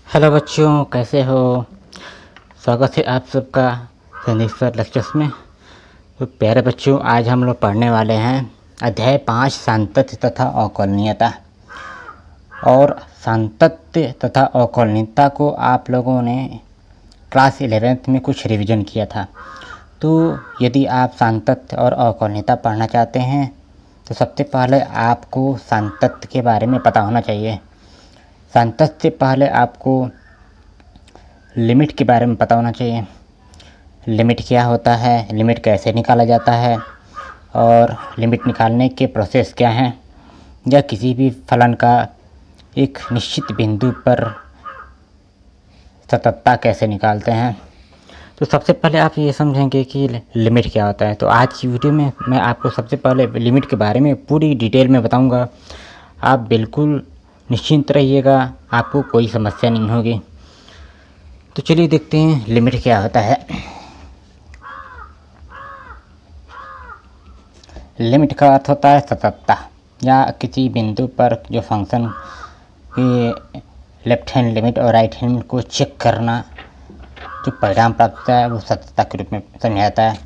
Hello बच्चों, कैसे हो। स्वागत है आप सबका संदीप सर लेक्चर्स में। तो प्यारे बच्चों, आज हम लोग पढ़ने वाले हैं अध्याय 5 सांतत्य तथा अवकलनीयता। और सांतत्य तथा अवकलनीयता को आप लोगों ने क्लास 11th में कुछ रिवीजन किया था। तो यदि आप सांतत्य और अवकलनीयता पढ़ना चाहते हैं तो सबसे पहले आपको सांतत्य के बारे में पता होना चाहिए। सांतत्य से पहले आपको लिमिट के बारे में पता होना चाहिए। लिमिट क्या होता है, लिमिट कैसे निकाला जाता है और लिमिट निकालने के प्रोसेस क्या हैं, या किसी भी फलन का एक निश्चित बिंदु पर सततता कैसे निकालते हैं। तो सबसे पहले आप ये समझेंगे कि लिमिट क्या होता है। तो आज की वीडियो में मैं आपको सबसे पहले लिमिट के बारे में पूरी डिटेल में बताऊंगा। आप बिल्कुल निश्चिंत रहिएगा, आपको कोई समस्या नहीं होगी। तो चलिए देखते हैं लिमिट क्या होता है। लिमिट का अर्थ होता है सततता, या किसी बिंदु पर जो फंक्शन की लेफ्ट हैंड लिमिट और राइट हैंड को चेक करना, जो परिणाम प्राप्त होता है वो सततता के रूप में समझा जाता है।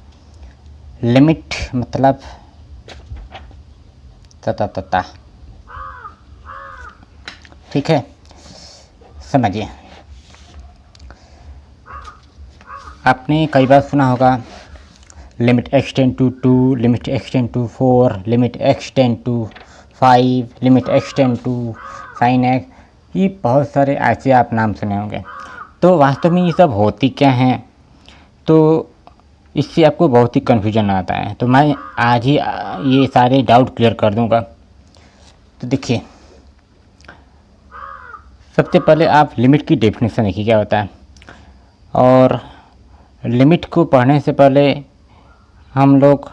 लिमिट मतलब सततता, ठीक है, समझिए। आपने कई बार सुना होगा limit x tend to 2, limit x tend to 4, limit x tend to 5, limit x tend to sin x। ये बहुत सारे ऐसे आप नाम सुने होंगे। तो वास्तव में ये सब होती क्या हैं, तो इससे आपको बहुत ही कन्फ्यूजन आता है। तो मैं आज ही ये सारे डाउट क्लियर कर दूंगा। तो देखिए, सबसे पहले आप लिमिट की डेफिनेशन देखिए क्या होता है। और लिमिट को पढ़ने से पहले हम लोग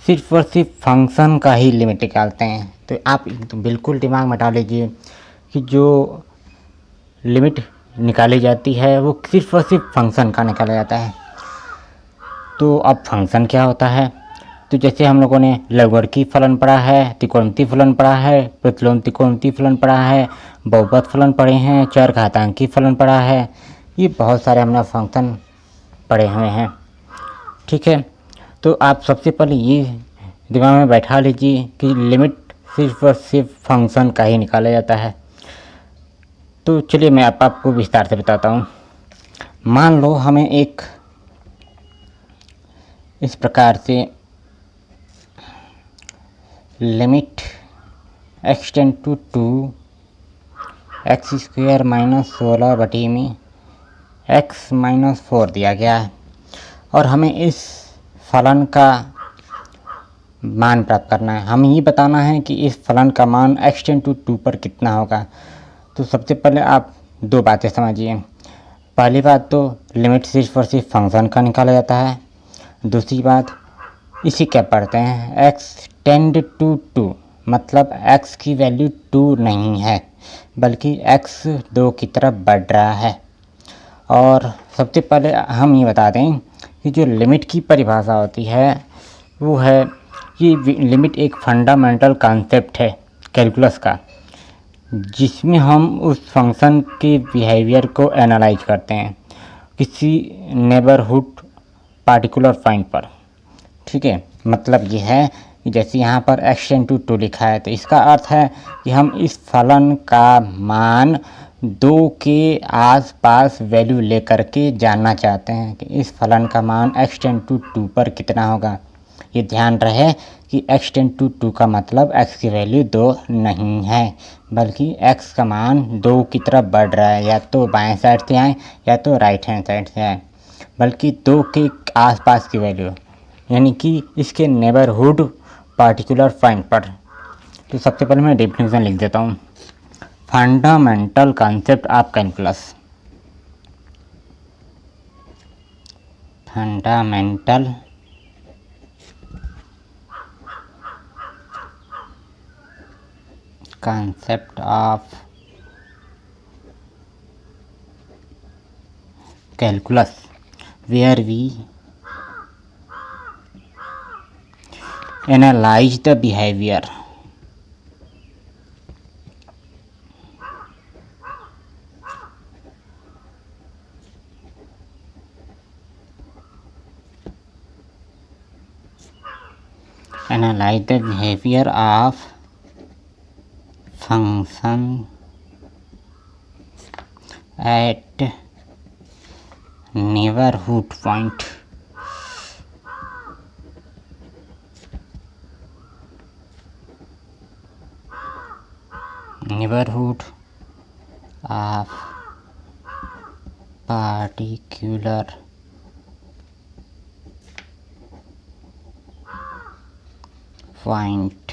सिर्फ और सिर्फ फंक्शन का ही लिमिट निकालते हैं। तो आप बिल्कुल दिमाग में डाल लीजिए कि जो लिमिट निकाली जाती है वो सिर्फ और सिर्फ फंक्शन का निकाला जाता है। तो अब फंक्शन क्या होता है, तो जैसे हम लोगों ने लघुगणकीय फलन पढ़ा है, त्रिकोणमितीय फलन पढ़ा है, प्रतिलोम त्रिकोणमितीय फलन पढ़ा है, बहुपद फलन पढ़े हैं, चरघातांकी फलन पढ़ा है। ये बहुत सारे हमने फंक्शन पढ़े हुए हैं, ठीक है। तो आप सबसे पहले ये दिमाग में बैठा लीजिए कि लिमिट सिर्फ और सिर्फ फंक्शन का ही निकाला जाता है। तो चलिए मैं आपको विस्तार से बताता हूँ। मान लो हमें एक इस प्रकार से limit x tend to 2 x square minus 16 बटी में x माइनस 4 दिया गया है, और हमें इस फलन का मान प्राप्त करना है। हमें ये बताना है कि इस फलन का मान x टेंड टू 2 पर कितना होगा। तो सबसे पहले आप दो बातें समझिए। पहली बात तो लिमिट सिर्फ और सिर्फ फंक्शन का निकाला जाता है। दूसरी बात, इसी क्या पढ़ते हैं, x टेंड टू 2 मतलब x की वैल्यू 2 नहीं है बल्कि x 2 की तरफ बढ़ रहा है। और सबसे पहले हम ये बता दें कि जो लिमिट की परिभाषा होती है वो है कि लिमिट एक फंडामेंटल कॉन्सेप्ट है कैलकुलस का, जिसमें हम उस फंक्शन के बिहेवियर को एनालाइज करते हैं किसी नेबरहुड पार्टिकुलर पॉइंट पर, ठीक है। मतलब ये है कि जैसे यहाँ पर x टेंड टू 2 लिखा है, तो इसका अर्थ है कि हम इस फलन का मान 2 के आसपास वैल्यू लेकर के जानना चाहते हैं कि इस फलन का मान x टेंड टू 2 पर कितना होगा। ये ध्यान रहे कि x टेंड टू 2 का मतलब x की वैल्यू 2 नहीं है बल्कि x का मान 2 की तरफ बढ़ रहा है, या तो बाएं साइड से आए या तो राइट हैंड साइड से आए, बल्कि 2 के आसपास की वैल्यू, यानी कि इसके नेबरहुड पार्टिकुलर पॉइंट पर। तो सबसे पहले मैं डेफिनेशन लिख देता हूँ। Fundamental concept of calculus, fundamental concept of calculus where we analyze the behavior analyse the behaviour of function at neighbourhood point. Neighbourhood of particular point.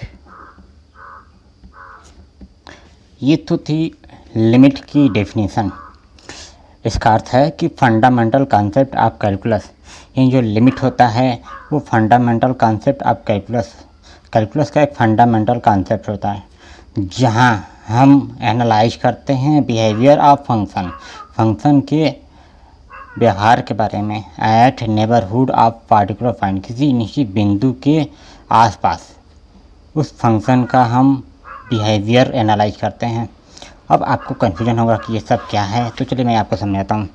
ये तो थी लिमिट की डेफिनेशन। इसका अर्थ है कि फंडामेंटल कॉन्सेप्ट ऑफ कैलकुलस, ये जो limit होता है वो फंडामेंटल कॉन्सेप्ट ऑफ कैलकुलस का एक फंडामेंटल कॉन्सेप्ट होता है, जहाँ हम एनालाइज करते हैं बिहेवियर ऑफ फंक्शन के व्यवहार के बारे में at neighbourhood of particular point, किसी निश्चित बिंदु के आसपास उस फंक्शन का हम बिहेवियर एनालाइज करते हैं। अब आपको कन्फ्यूजन होगा कि ये सब क्या है, तो चलिए मैं आपको समझाता हूँ।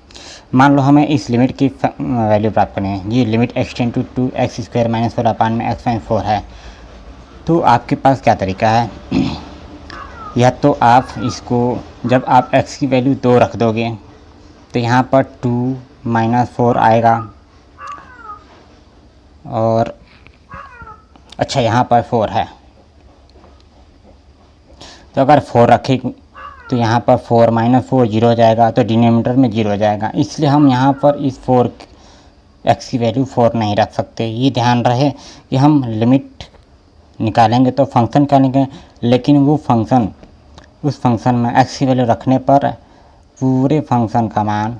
मान लो हमें इस लिमिट की वैल्यू प्राप्त करनी है। ये लिमिट एक्सटेंड टू 2x² - 4 अपान में x-4 है। तो आपके पास क्या तरीका है, या तो आप इसको जब आप x की वैल्यू 2 रख दोगे तो यहाँ पर 2 - 4 आएगा, और अच्छा यहाँ पर 4 है, तो अगर 4 रखें तो यहाँ पर 4 - 4 0 हो जाएगा, तो डिनोमिनेटर में 0 हो जाएगा। इसलिए हम यहाँ पर इस 4 x की वैल्यू 4 नहीं रख सकते। ये ध्यान रहे कि हम लिमिट निकालेंगे तो फंक्शन निकालेंगे, लेकिन वो फंक्शन उस फंक्शन में x की वैल्यू रखने पर पूरे फंक्शन का मान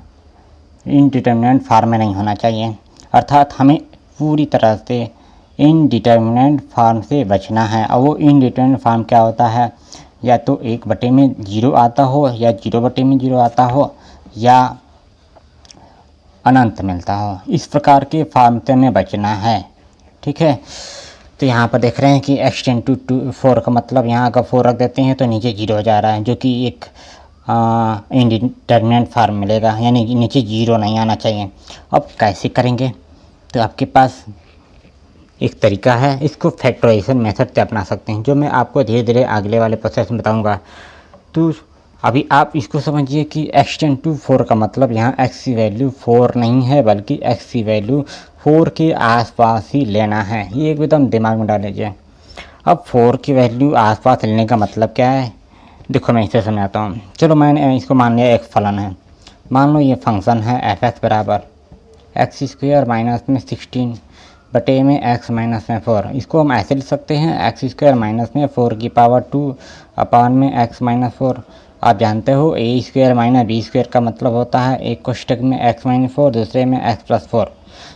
इनडिटर्मिनेंट फॉर्म में नहीं होना चाहिए। अर्थात हमें पूरी तरह से इनडिटर्मिनेंट फॉर्म से बचना है। और वो इनडिटर्मिनेंट फॉर्म क्या होता है, या तो 1/0 आता हो, या 0/0 आता हो, या अनंत मिलता हो। इस प्रकार के फॉर्म से हमें बचना है, ठीक है। तो यहाँ पर देख रहे हैं कि एक्सटेंड टू 4 का मतलब यहाँ अगर 4 रख देते हैं तो नीचे 0 हो जा रहा है, जो कि एक इंडिटर्मिनेंट फॉर्म मिलेगा, यानी कि नीचे 0 नहीं आना चाहिए। अब कैसे करेंगे, तो आपके पास एक तरीका है, इसको फैक्टराइजेशन मेथड से अपना सकते हैं, जो मैं आपको धीरे धीरे अगले वाले प्रोसेस में बताऊंगा। तो अभी आप इसको समझिए कि एक्सटेंड टू 4 का मतलब यहाँ x की वैल्यू 4 नहीं है, बल्कि x की वैल्यू 4 के आसपास ही लेना है। ये एकदम दिमाग में डाल लीजिए। अब 4 की वैल्यू आसपास लेने का मतलब क्या है, देखो मैं इसे समझाता हूँ। चलो मैंने इसको मान लिया एक फलन है। मान लो ये फंक्शन है f(x) बराबर x² - 16 बटे में x - 4। इसको हम ऐसे लिख सकते हैं x² - 4 की पावर 2 अपान में x - 4। आप जानते हो a² - b² का मतलब होता है एक कोष्ठक में x - 4, दूसरे में x + 4।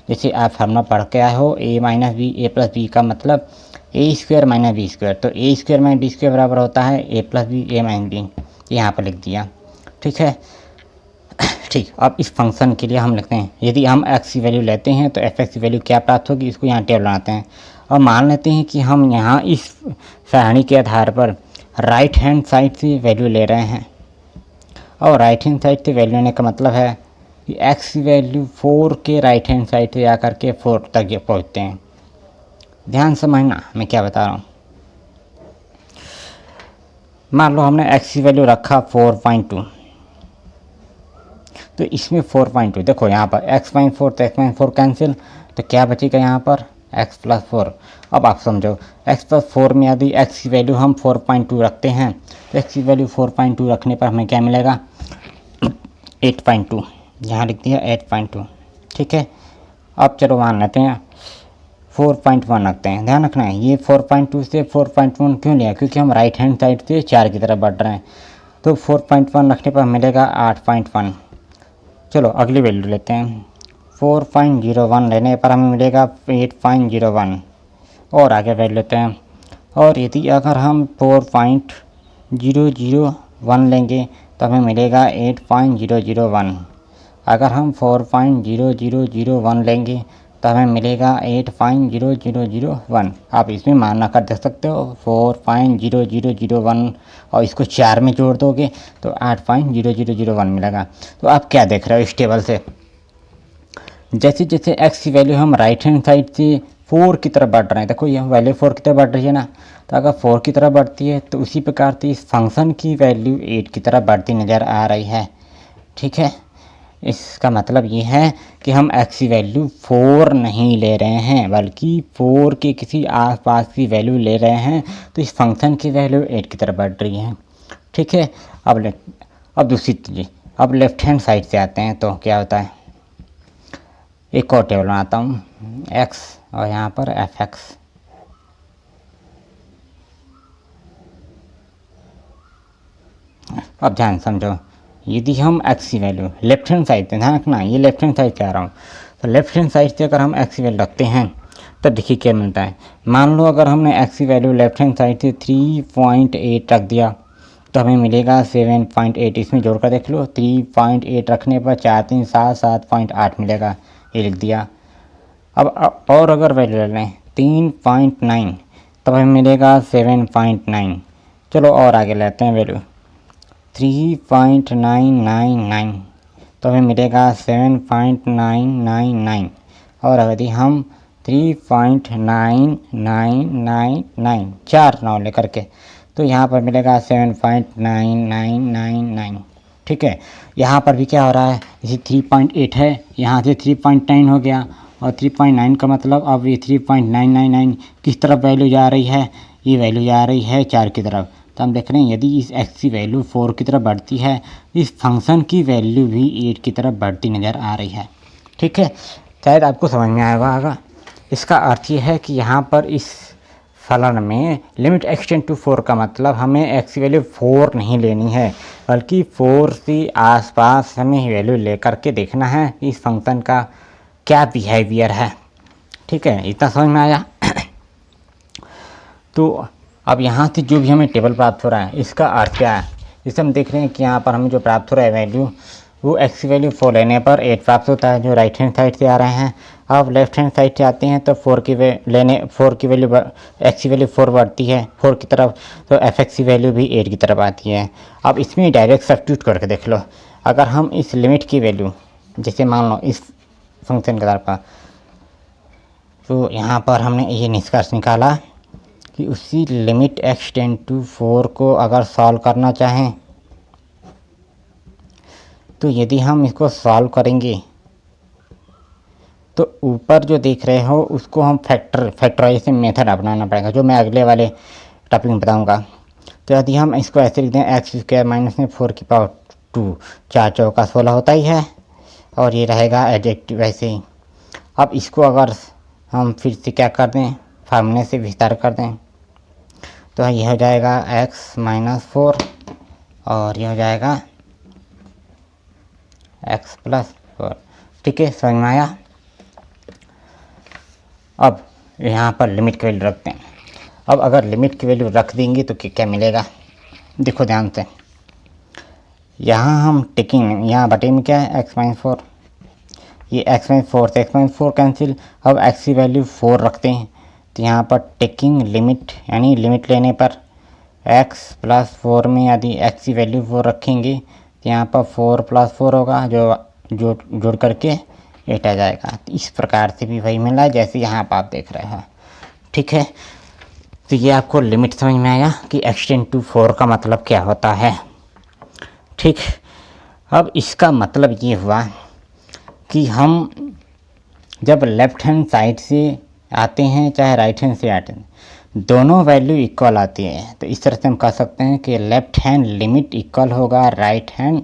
जैसे आप फॉर्मूला पढ़ के आए हो a - b a + b का मतलब a² - b²। तो a² - b² बराबर होता है a + b a - b। यहाँ पर लिख दिया, ठीक है। ठीक, अब इस फंक्शन के लिए हम लिखते हैं, यदि हम x की वैल्यू लेते हैं तो f(x) की वैल्यू क्या प्राप्त होगी, इसको यहाँ टेबल बनाते हैं। और मान लेते हैं कि हम यहाँ इस सारणी के आधार पर राइट हैंड साइड से वैल्यू ले रहे हैं, और राइट हैंड साइड से वैल्यू लेने का मतलब है कि x की वैल्यू 4 के राइट हैंड साइड से आकर के 4 तक पहुँचते हैं। ध्यान समझना मैं क्या बता रहा हूँ। मान लो हमने x की वैल्यू रखा 4.2, तो इसमें 4.2 देखो यहाँ पर x-4 तो x-4 कैंसिल, तो क्या बचेगा यहाँ पर x + 4। अब आप समझो x + 4 में यदि x की वैल्यू हम 4.2 रखते हैं तो x की वैल्यू 4.2 रखने पर हमें क्या मिलेगा 8.2। यहाँ लिख दिया 8.2, ठीक है। अब चलो मान लेते हैं 4.1 रखते हैं। ध्यान रखना है ये 4.2 से 4.1 क्यों लिया, क्योंकि हम राइट हैंड साइड से 4 की तरफ बढ़ रहे हैं। तो 4.1 रखने पर मिलेगा 8.1। चलो अगली वैल्यू लेते हैं, 4.01 लेने पर हमें मिलेगा 8.01। और आगे वैल्यू लेते हैं, और यदि अगर हम 4.001 लेंगे तो हमें मिलेगा 8.001। अगर हम 4.0001 लेंगे तो हमें मिलेगा 8.0001। आप इसमें माना कर दे सकते हो 4.0001, और इसको 4 में जोड़ दोगे तो 8.0001 मिलेगा। तो आप क्या देख रहे हो इस टेबल से, जैसे जैसे x की वैल्यू हम राइट हैंड साइड से 4 की तरफ बढ़ रहे हैं। देखो ये वैल्यू 4 की तरफ बढ़ रही है ना, तो अगर 4 की तरफ बढ़ती है तो उसी प्रकार से इस फंक्शन की वैल्यू 8 की तरफ बढ़ती नज़र आ रही है। ठीक है, इसका मतलब ये है कि हम x की वैल्यू 4 नहीं ले रहे हैं बल्कि 4 के किसी आसपास की वैल्यू ले रहे हैं, तो इस फंक्शन की वैल्यू 8 की तरफ बढ़ रही है। ठीक है, अब दूसरी चीज़, अब लेफ्ट हैंड साइड से आते हैं तो क्या होता है, एक और टेबल बनाता हूँ x और यहाँ पर fx। अब ध्यान समझो, यदि हम x की वैल्यू लेफ्ट हैंड साइड से, ध्यान रखना ये लेफ्ट हैंड साइड से आ रहा हूँ, तो लेफ्ट हैंड साइड से अगर हम x की वैल्यू रखते हैं तो देखिए क्या मिलता है। मान लो अगर हमने x की वैल्यू लेफ्ट हैंड साइड से 3.8 रख दिया तो हमें मिलेगा 7.8। इसमें जोड़कर देख लो, 3.8 रखने पर 4 3 7 7.8 मिलेगा, ये लिख दिया। अब और अगर वैल्यू ले लें 3.9 तब हमें मिलेगा 7.9। चलो और आगे लेते हैं वैल्यू 3.999 तो हमें मिलेगा 7.999। और यदि हम 3.9999 4 9 लेकर के, तो यहाँ पर मिलेगा 7.9999। ठीक है, यहाँ पर भी क्या हो रहा है, इसी 3.8 है, यहाँ से 3.9 हो गया और 3.9 का मतलब अब ये 3.999 किस तरफ वैल्यू जा रही है, ये वैल्यू जा रही है 4 की तरफ। तो हम देख रहे हैं यदि इस x की वैल्यू 4 की तरफ बढ़ती है, इस फंक्शन की वैल्यू भी 8 की तरफ बढ़ती नज़र आ रही है। ठीक है, शायद आपको समझ में आया होगा। इसका अर्थ ये है कि यहाँ पर इस फलन में लिमिट एक्सटेंड टू 4 का मतलब हमें x की वैल्यू 4 नहीं लेनी है बल्कि 4 से आसपास हमें वैल्यू लेकर के देखना है कि इस फंक्शन का क्या बिहेवियर है। ठीक है, इतना समझ में आया। तो अब यहाँ से जो भी हमें टेबल प्राप्त हो रहा है इसका अर्थ क्या है, जिसे हम देख रहे हैं कि यहाँ पर हमें जो प्राप्त हो रहा है वैल्यू, वो x की वैल्यू 4 लेने पर 8 प्राप्त होता है जो राइट हैंड साइड से आ रहे हैं। अब लेफ्ट हैंड साइड से आते हैं तो 4 की वैल्यू x की वैल्यू 4 बढ़ती है 4 की तरफ, तो fx की वैल्यू भी 8 की तरफ आती है। अब इसमें डायरेक्ट सब्स्टिट्यूट करके देख लो, अगर हम इस लिमिट की वैल्यू, जैसे मान लो इस फंक्शन के आधार पर, तो यहाँ पर हमने ये निष्कर्ष निकाला कि उसी लिमिट x टेंड टू 4 को अगर सॉल्व करना चाहें तो यदि हम इसको सॉल्व करेंगे तो ऊपर जो देख रहे हो उसको हम फैक्टराइजेशन मेथड अपनाना पड़ेगा, जो मैं अगले वाले टॉपिक में बताऊंगा। तो यदि हम इसको ऐसे लिख दें x स्क्वायर माइनस में 4 की पावर 2, 4 चौका 16 होता ही है, और ये रहेगा एडजेक्टिव ऐसे ही। अब इसको अगर हम फिर से क्या कर दें, फार्मूले से विस्तार कर दें, तो यह हो जाएगा x माइनस 4 और यह हो जाएगा x प्लस 4। ठीक है, समझ में आया। अब यहाँ पर लिमिट की वैल्यू रखते हैं। अब अगर लिमिट की वैल्यू रख देंगे तो क्या मिलेगा, देखो ध्यान से। यहाँ हम टेकिंग, यहाँ बटे में क्या है x माइनस 4, ये x माइनस 4 से x माइनस 4 कैंसिल। अब x की वैल्यू 4 रखते हैं तो यहाँ पर टेकिंग लिमिट, यानी लिमिट लेने पर x प्लस 4 में यदि x की वैल्यू 4 रखेंगे तो यहाँ पर 4 प्लस 4 होगा जो जोड़ करके 8 आ जाएगा। तो इस प्रकार से भी वही मिला जैसे यहाँ पर आप देख रहे हैं। ठीक है, तो ये आपको लिमिट समझ में आया कि एक्सटेंड टू 4 का मतलब क्या होता है। ठीक, अब इसका मतलब ये हुआ कि हम जब लेफ्ट हैंड साइड से आते हैं चाहे राइट हैंड से आते हैं, दोनों वैल्यू इक्वल आती है। तो इस तरह से हम कह सकते हैं कि लेफ्ट हैंड लिमिट इक्वल होगा राइट हैंड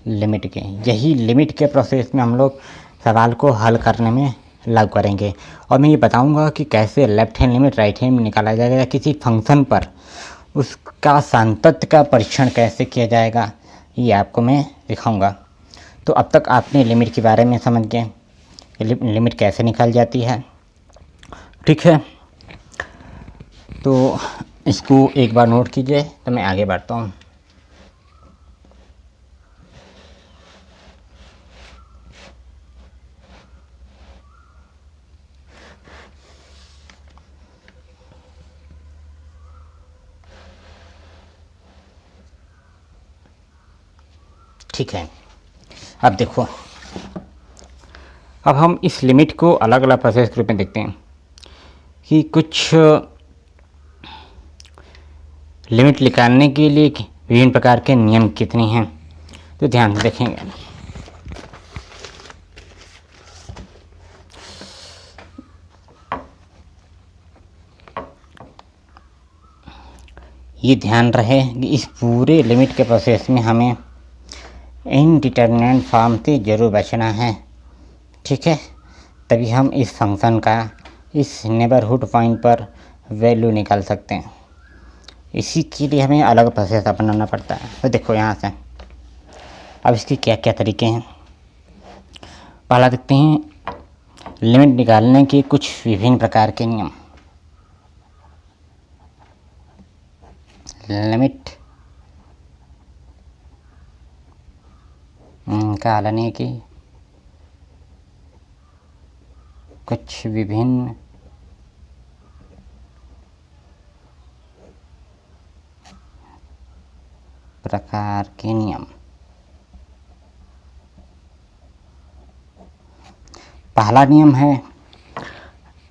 लिमिट के। यही लिमिट के प्रोसेस में हम लोग सवाल को हल करने में लागू करेंगे, और मैं ये बताऊंगा कि कैसे left hand limit right hand में निकाला जाएगा, या किसी फंक्शन पर उसका सांतत्य का परीक्षण कैसे किया जाएगा, ये आपको मैं दिखाऊंगा। तो अब तक आपने लिमिट के बारे में समझ गए, लिमिट कैसे निकाल जाती है। ठीक है, तो इसको एक बार नोट कीजिए, तो मैं आगे बढ़ता हूँ। ठीक है, अब देखो, अब हम इस लिमिट को अलग अलग प्रोसेस के रूप में देखते हैं। कि कुछ लिमिट निकालने के लिए विभिन्न प्रकार के नियम कितने हैं, तो ध्यान से देखेंगे। ये ध्यान रहे कि इस पूरे लिमिट के प्रोसेस में हमें इनडिटरमिनेंट फॉर्म से ज़रूर बचना है, ठीक है। तभी हम इस फंक्शन का इस नेबरहुड पॉइंट पर वैल्यू निकाल सकते हैं। इसी के लिए हमें अलग प्रोसेस अपनाना पड़ता है। तो देखो यहाँ से अब इसके क्या क्या तरीके हैं। पहला देखते हैं लिमिट निकालने के कुछ विभिन्न प्रकार के नियम। लिमिट निकालने के कुछ विभिन्न प्रकार के नियम। पहला नियम है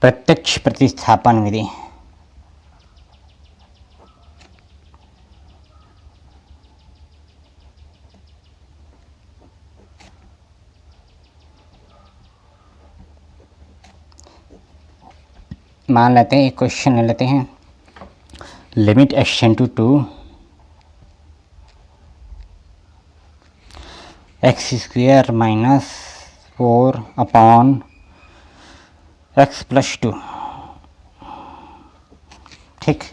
प्रत्यक्ष प्रतिस्थापन विधि। मान लेते हैं एक क्वेश्चन ले लेते हैं, limit x tend to 2 x square minus 4 upon x plus 2, ठीक।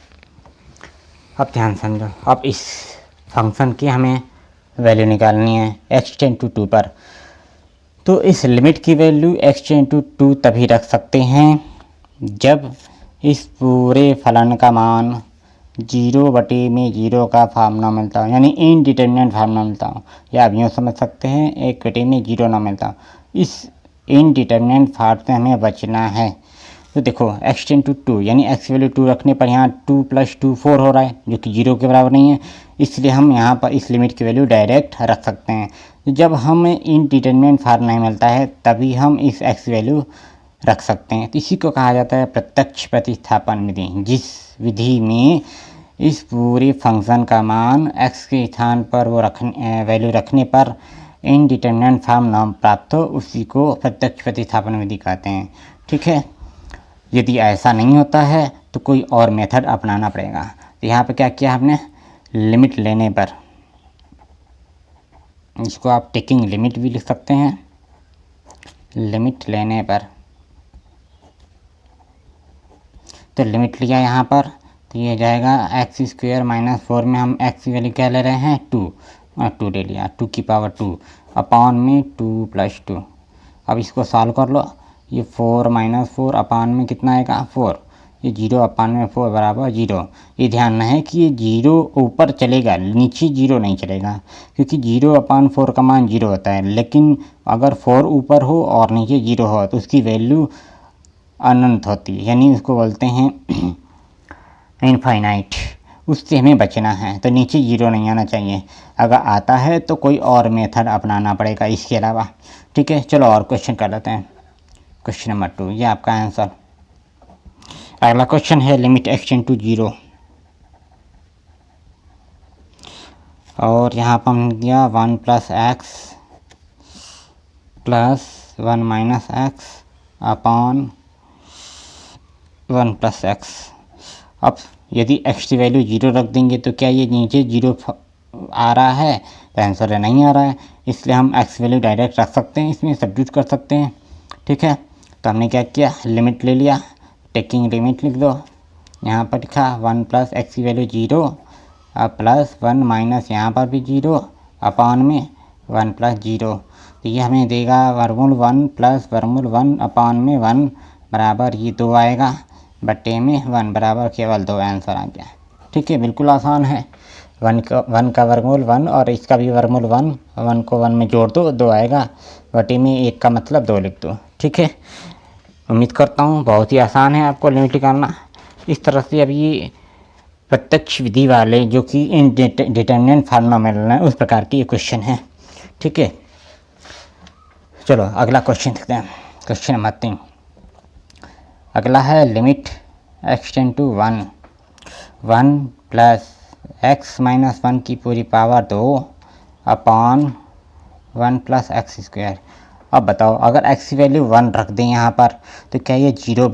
अब ध्यान समझो, अब इस फंक्शन की हमें वैल्यू निकालनी है एक्स टेंड टू 2 पर। तो इस लिमिट की वैल्यू एक्स टेंड टू 2 तभी रख सकते हैं जब इस पूरे फलन का मान 0/0 का फॉर्म ना मिलता हो, यानी इनडिटरमिनेंट फॉर्म ना मिलता हो, या आप यूँ समझ सकते हैं 1/0 ना मिलता हो। इस इनडिटरमिनेंट फॉर्म से हमें बचना है। तो देखो एक्स टेंड टू 2 यानी एक्स वैल्यू 2 रखने पर यहाँ 2 + 2 4 हो रहा है, जो कि 0 के बराबर नहीं है। इसलिए हम यहाँ पर इस लिमिट की वैल्यू डायरेक्ट रख सकते हैं। जब हमें इनडिटरमिनेंट फॉर्म नहीं मिलता है तभी हम इस एक्स वैल्यू रख सकते हैं। तो इसी को कहा जाता है प्रत्यक्ष प्रतिस्थापन विधि, जिस विधि में इस पूरे फंक्शन का मान x के स्थान पर वो वैल्यू रखने पर इनडिटरमिनेंट फॉर्म नाम प्राप्त हो, उसी को प्रत्यक्ष प्रतिस्थापन विधि कहते हैं, ठीक है। यदि ऐसा नहीं होता है तो कोई और मेथड अपनाना पड़ेगा। तो यहाँ पर क्या किया हमने, लिमिट लेने पर, इसको आप टेकिंग लिमिट भी लिख सकते हैं, लिमिट लेने पर। तो लिमिट लिया यहाँ पर, तो ये जाएगा एक्स स्क्वायर माइनस 4 में हम एक्स की वैल्यू क्या ले रहे हैं 2, और 2 ले लिया, 2 की पावर 2 अपॉन में 2 + 2। अब इसको सॉल्व कर लो, ये 4 - 4 अपॉन में कितना आएगा 4, ये 0 अपॉन में 4 बराबर 0। ये ध्यान रहे कि ये 0 ऊपर चलेगा, नीचे 0 नहीं चलेगा, क्योंकि 0 अपॉन 4 का मान 0 होता है। लेकिन अगर 4 ऊपर हो और नीचे 0 हो तो उसकी वैल्यू अनंत होती है, यानी उसको बोलते हैं इनफाइनाइट। उससे हमें बचना है, तो नीचे 0 नहीं आना चाहिए। अगर आता है तो कोई और मेथड अपनाना पड़ेगा इसके अलावा, ठीक है। चलो और क्वेश्चन कर लेते हैं, क्वेश्चन नंबर 2, ये आपका आंसर। अगला क्वेश्चन है लिमिट एक्स टेंड टू 0, और यहाँ पर हमने दिया 1 + x + 1 - x अपॉन 1 + x। अब यदि x की वैल्यू 0 रख देंगे तो क्या ये नीचे 0 आ रहा है, तो आंसर नहीं आ रहा है। इसलिए हम x वैल्यू डायरेक्ट रख सकते हैं, इसमें सब्स्टिट्यूट कर सकते हैं, ठीक है। तो हमने क्या किया, लिमिट ले लिया, टेकिंग लिमिट लिख दो। यहाँ पर लिखा 1 + x की वैल्यू 0 प्लस 1 माइनस यहाँ पर भी 0 अपॉन में 1 + 0। तो ये हमें देगा वर्गमूल 1 + वर्गमूल 1 अपॉन में 1 बराबर ये 2 आएगा, बट्टे में 1 बराबर केवल 2 आंसर आ गया, ठीक है। बिल्कुल आसान है। 1 का वर्गमूल 1 और इसका भी वर्गमूल 1 को 1 में जोड़ दो, 2 आएगा, बटे में 1 का मतलब 2 लिख दो, ठीक है। उम्मीद करता हूँ बहुत ही आसान है आपको लिमिट निकालना। इस तरह से अभी ये प्रत्यक्ष विधि वाले जो कि इनडिटरमिनेंट फॉर्म में मिल रहे हैं उस प्रकार की ये क्वेश्चन है, ठीक है। चलो अगला क्वेश्चन देखते हैं, क्वेश्चन नंबर 3। अगला है limit x tend to 1 1 plus x minus 1 की पूरी power 2 upon 1 plus x square. अब बताओ अगर एक्स की वैल्यू 1 रख दें यहाँ पर तो क्या ये 0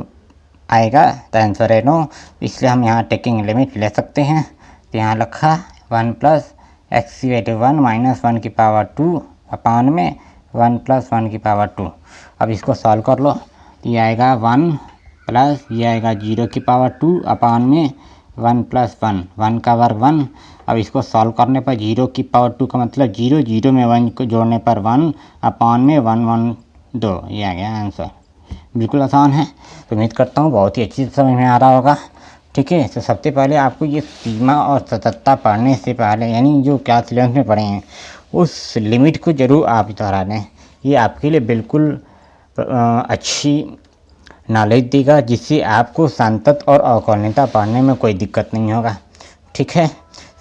आएगा? तो आंसर है नो। इसलिए हम यहाँ टेकिंग लिमिट ले सकते हैं। तो यहाँ लिखा 1 प्लस एक्स की वैल्यू 1 माइनस 1 की पावर 2 अपॉन में 1 प्लस 1 की पावर 2। अब इसको सॉल्व कर लो तो ये आएगा 1 प्लस ये आएगा 0 की पावर 2 अपॉन में 1 प्लस 1 1 का वर्ग 1। अब इसको सॉल्व करने पर 0 की पावर 2 का मतलब 0 0 में 1 को जोड़ने पर 1 अपॉन में 1 1 2। ये आ गया आंसर। बिल्कुल आसान है। तो उम्मीद करता हूँ बहुत ही अच्छी समझ में आ रहा होगा। ठीक है, तो सबसे पहले आपको ये सीमा और सततता पढ़ने से पहले यानी जो क्लास 11 में पढ़े हैं उस लिमिट को ज़रूर आप दोहरा लें। ये आपके लिए बिल्कुल अच्छी नॉलेज देगा जिससे आपको संतत और अवकलनीयता पढ़ने में कोई दिक्कत नहीं होगा। ठीक है,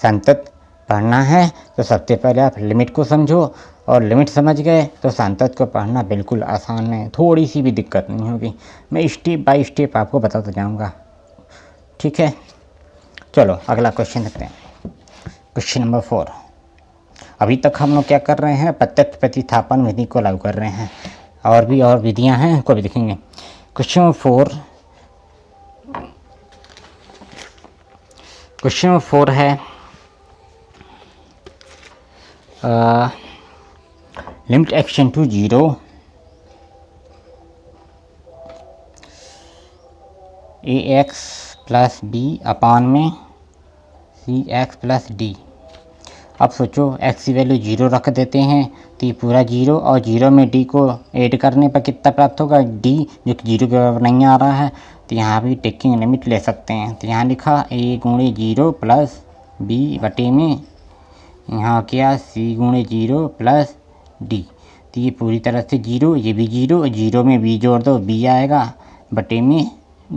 संतत पढ़ना है तो सबसे पहले आप लिमिट को समझो और लिमिट समझ गए तो संतत को पढ़ना बिल्कुल आसान है, थोड़ी सी भी दिक्कत नहीं होगी। मैं स्टेप बाय स्टेप आपको बताता जाऊंगा। ठीक है, चलो अगला क्वेश्चन देखते हैं। Question number 4। अभी तक हम लोग क्या कर रहे हैं? प्रत्यक्ष प्रतिस्थापन विधि को लागू कर रहे हैं। और भी और विधियां हैं, उनको भी देखेंगे। क्वेश्चन नंबर 4 है limit x tend to 0 ax plus b upon में cx प्लस डी। अब सोचो x की वैल्यू 0 रख देते हैं तो ये पूरा 0 और 0 में d को ऐड करने पर कितना प्राप्त होगा? d जो कि 0 के बराबर नहीं आ रहा है। तो यहाँ भी टेकिंग लिमिट ले सकते हैं। तो यहाँ लिखा a गुणे 0 प्लस b बटे में यहाँ क्या c गुणे 0 प्लस d। तो ये पूरी तरह से 0, ये भी 0, 0 में b जोड़ दो b आएगा बटे में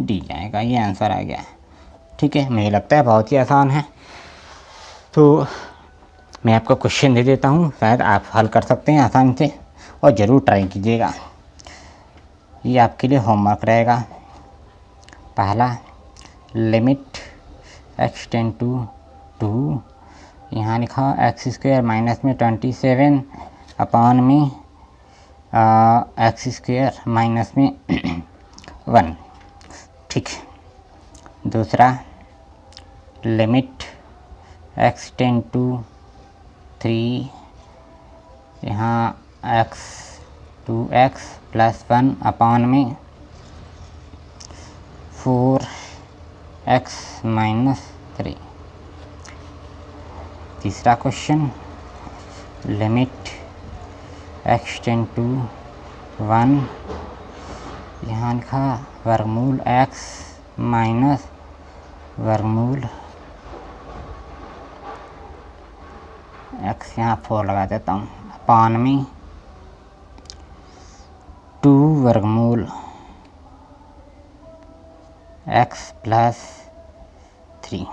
d आएगा। ये आंसर आ गया। ठीक है, मुझे लगता है बहुत ही आसान है। तो मैं आपको क्वेश्चन दे देता हूँ, शायद आप हल कर सकते हैं आसानी से और ज़रूर ट्राई कीजिएगा। ये आपके लिए होमवर्क रहेगा। पहला, लिमिट एक्सटेंड टू 2 यहाँ लिखा एक्स स्क्वायर माइनस में 27 अपॉन में एक्स स्क्वायर माइनस में 1। ठीक। दूसरा, लिमिट एक्सटेंड टू 3 यहाँ x 2x प्लस 1 अपॉन में 4x माइनस 3। तीसरा क्वेश्चन, लिमिट एक्सटेंड टू 1 यहाँ लिखा वर्गमूल x माइनस वर्गमूल x यहाँ 4 लगा देता हूँ अपॉन में 2 वर्गमूल x प्लस 3।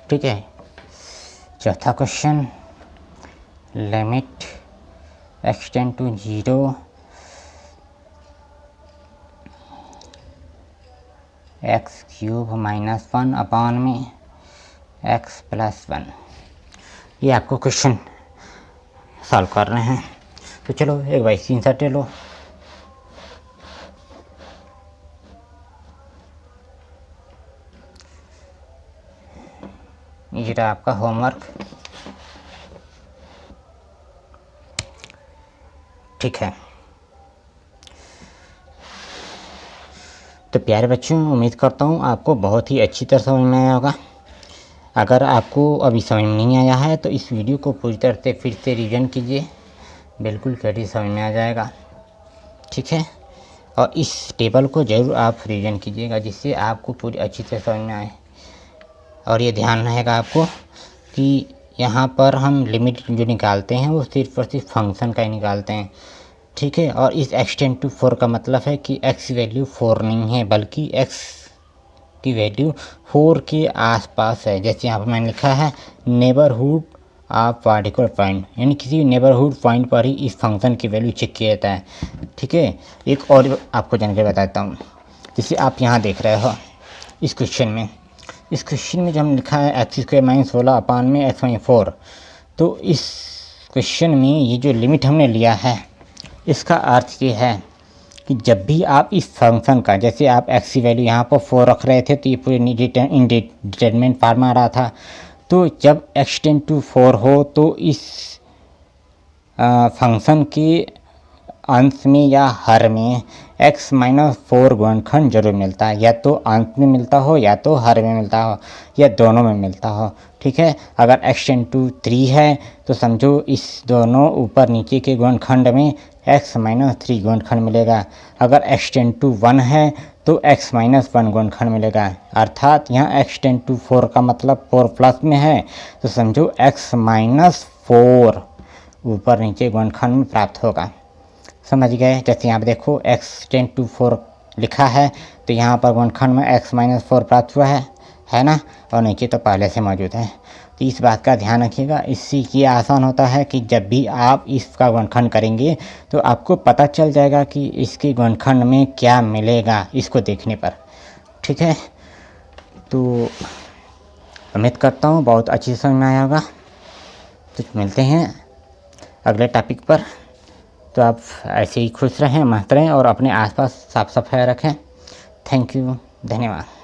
ठीक है। चौथा question, limit x tend to 0 x cube minus 1 upon में x प्लस 1। ये आपको क्वेश्चन सॉल्व कर रहे हैं। तो चलो एक बार स्क्रीनशॉट ले लो। ये रहा आपका होमवर्क। ठीक है, तो प्यारे बच्चों, उम्मीद करता हूँ आपको बहुत ही अच्छी तरह समझ में आया होगा। अगर आपको अभी समझ में नहीं आया है तो इस वीडियो को पूरी तरह से फिर से रिवीजन कीजिए, बिल्कुल क्लियर समझ में आ जाएगा। ठीक है, और इस टेबल को ज़रूर आप रिवीजन कीजिएगा जिससे आपको पूरी अच्छी तरह समझ में आए। और ये ध्यान रहेगा आपको कि यहाँ पर हम लिमिट जो निकालते हैं वो सिर्फ और सिर्फ फंक्शन का ही निकालते हैं। ठीक है, और इस एक्सटेंड टू 4 का मतलब है कि x वैल्यू 4 नहीं है बल्कि x की वैल्यू 4 के आसपास है। जैसे यहाँ पर मैंने लिखा है नेबरहुड ऑफ पार्टिकुलर पॉइंट, यानी किसी नेबरहुड पॉइंट पर ही इस फंक्शन की वैल्यू चेक किया जाता है। ठीक है, एक और आपको जानकारी बताता हूँ। जैसे आप यहाँ देख रहे हो इस क्वेश्चन में। इस क्वेश्चन में जो हम लिखा है एक्स स्क्वायर माइनस 16 अपान में एक्स माइनस 4, तो इस क्वेश्चन में ये जो लिमिट हमने लिया है इसका अर्थ ये है कि जब भी आप इस फंक्शन का, जैसे आप एक्स की वैल्यू यहाँ पर 4 रख रहे थे तो ये पूरे इंडिटरमिनेट फॉर्म आ रहा था, तो जब x टेंड टू 4 हो तो इस फंक्शन के अंश में या हर में x माइनस 4 गुणनखंड जरूर मिलता है, या तो अंश में मिलता हो या तो हर में मिलता हो या दोनों में मिलता हो। ठीक है, अगर x टेंड टू 3 है तो समझो इस दोनों ऊपर नीचे के गुणनखंड में x माइनस 3 गुणनखंड मिलेगा। अगर x टेंड टू 1 है तो x माइनस 1 गुणनखंड मिलेगा, अर्थात यहाँ x टेंड टू 4 का मतलब 4 प्लस में है, तो समझो x माइनस 4 ऊपर नीचे गुणनखंड में प्राप्त होगा। समझ गए? जैसे यहाँ पर देखो x टेंड टू 4 लिखा है तो यहाँ पर गुणनखंड में x माइनस 4 प्राप्त हुआ है ना, और नीचे तो पहले से मौजूद है। तो इस बात का ध्यान रखिएगा। इससे ये आसान होता है कि जब भी आप इसका गुणनखंड करेंगे तो आपको पता चल जाएगा कि इसके गुणनखंड में क्या मिलेगा इसको देखने पर। ठीक है, तो उम्मीद करता हूँ बहुत अच्छी समझ में आया होगा। तो मिलते हैं अगले टॉपिक पर। तो आप ऐसे ही खुश रहें, मस्त रहें और अपने आसपास साफ सफाई रखें। थैंक यू, धन्यवाद।